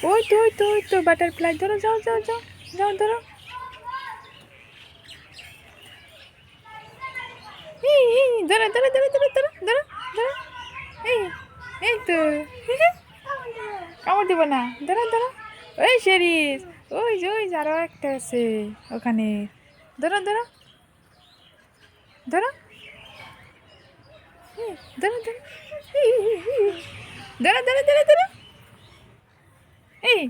ওই তো বাটারফ্লাই ধরো, যাও ধরো। ধরো। এই তো কামড় দিব না, ধরো। ওই শেরিস, ওই যে আরো একটা আছে ওখানে, ধরো। ধরো। এই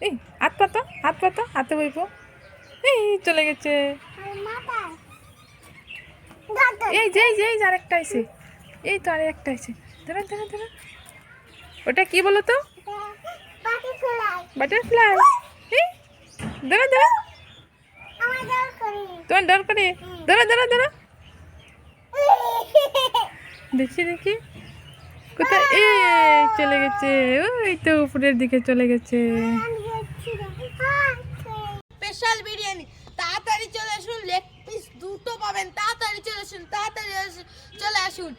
এই হাত পাতো, হাতে বইব। এই চলে গেছে। এই যে আরেকটা আছে, এই তো আরেকটা আছে। ধরো। ওটা কি বলো তো? বাটারফ্লাই। এই ধরো। তোমার ডর করে? ধরো। দেখি কোথায়? এই চলে গেছে, ওই তো উপরের দিকে চলে গেছে। স্পেশাল বিরিয়ানি, তাড়াতাড়ি চলে আসুন, লেগ পিস দুটো পাবেন, তাড়াতাড়ি চলে আসুন।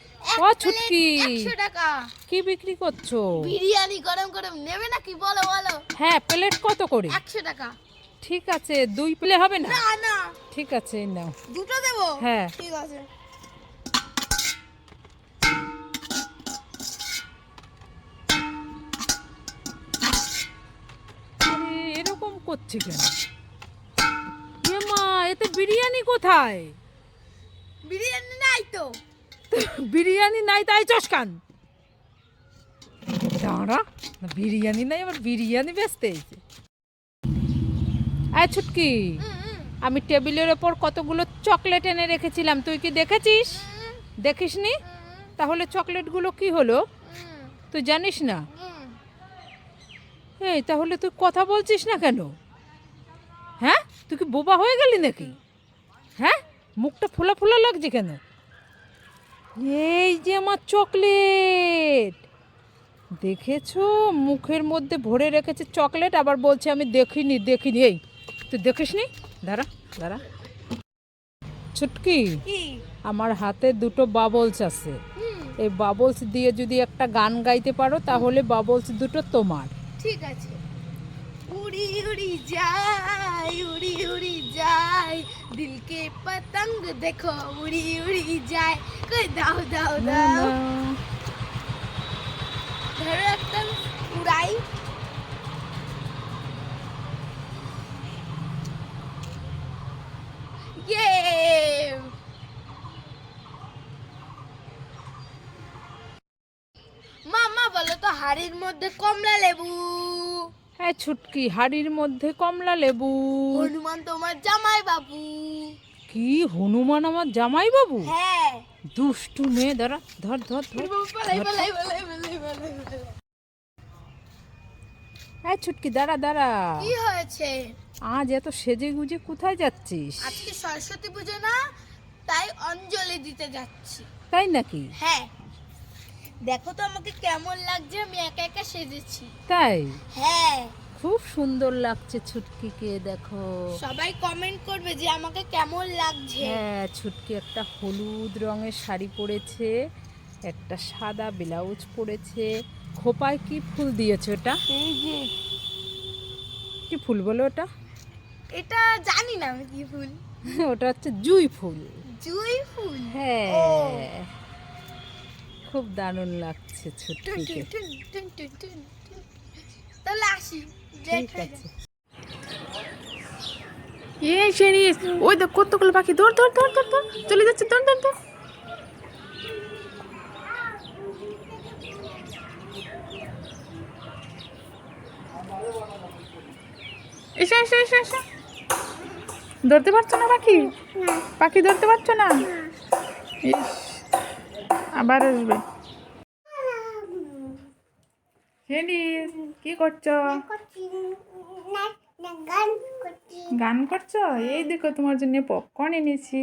ও ছুটকি, 100 টাকা। কি বিক্রি করছো? বিরিয়ানি গরম নেবে নাকি? বলো। হ্যাঁ, প্লেট কত করে? 100 টাকা। ঠিক আছে, 2 প্লেট হবে না? না। ঠিক আছে, নাও। দুটো দেবো? হ্যাঁ। ঠিক আছে। এরকম করছে কেন? মা, এতে বিরিয়ানি কোথায়? বিরিয়ানি নাই তো। বিরিয়ানি নাই তাই চসকান? দাঁড়া, বিরিয়ানি নাই, আবার বিরিয়ানি বেচতে এসেছে। ছুটকি, আমি টেবিলের ওপর কতগুলো চকলেট এনে রেখেছিলাম, তুই কি দেখেছিস? দেখিসনি? তাহলে চকলেটগুলো কি হলো তুই জানিস না? এই তাহলে তুই কথা বলছিস না কেন? হ্যাঁ, তুই কি বোবা হয়ে গেলি নাকি? হ্যাঁ, মুখটা ফোলা লাগছে কেন? এই যে আমার চকলেট, দেখেছো? মুখের মধ্যে ভরে রেখেছে চকলেট, আবার বলছে আমি দেখিনি। এই তুই দেখিসনি? দাঁড়া। ছুটকি, আমার হাতে 2টো বাবলস আছে, এই বাবলস দিয়ে যদি একটা গান গাইতে পারো তাহলে বাবলস 2টো তোমার। ঠিক আছে। उड़ी जाए दिल के पतंग देखो, उड़ी जाए। कोई दाओ ধরো একটা উড়াই। ইয়ে, মামা বলো তো, হাড়ির মধ্যে কমলা লেবু। হ্যাঁ ছুটকি, হাড়ির মধ্যে কমলা লেবু। হনুমান তোমার জামাই বাবু। কি হনুমান আমার জামাই বাবু? হ্যাঁ। দুষ্টু মেয়ে, ধর। হ্যাঁ ছুটকি, দাঁড়া। কি হয়েছে? আজ এত সেজে গুজে কোথায় যাচ্ছিস? আজকে সরস্বতী পুজো না, তাই অঞ্জলি দিতে যাচ্ছি। তাই নাকি? হ্যাঁ, দেখো তো আমাকে কেমন লাগছে, আমি একা সেজেছি। তাই? হ্যাঁ, খুব সুন্দর লাগছে ছুটকিকে, দেখো। সবাই কমেন্ট করবে যে আমাকে কেমন লাগছে। হ্যাঁ, ছুটকি একটা হলুদ রঙের শাড়ি পরেছে, একটা সাদা ব্লাউজ পরেছে। খোপায় কি ফুল দিয়েছে ওটা? এই যে, কি ফুল বলো ওটা? এটা জানি না আমি কি ফুল। ওটা হচ্ছে জুঁই ফুল। জুঁই ফুল? হ্যাঁ, খুব দারুণ লাগছে ছুটকিকে। তাহলে আসি। ঠিক আছে। এই শেরিস, ওই দেখ কতগুলো পাখি, ধর চলে যাচ্ছে, ধর। এসে ধরতে পারছো না পাখি ধরতে পারছো না? ইস, আবার আসবে। শেরিস, কি করছো? গান করছো? এই দেখো তোমার জন্য পপকর্ন এনেছি।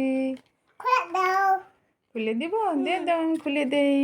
খুলে দিব? দাও, আমি খুলে দেই।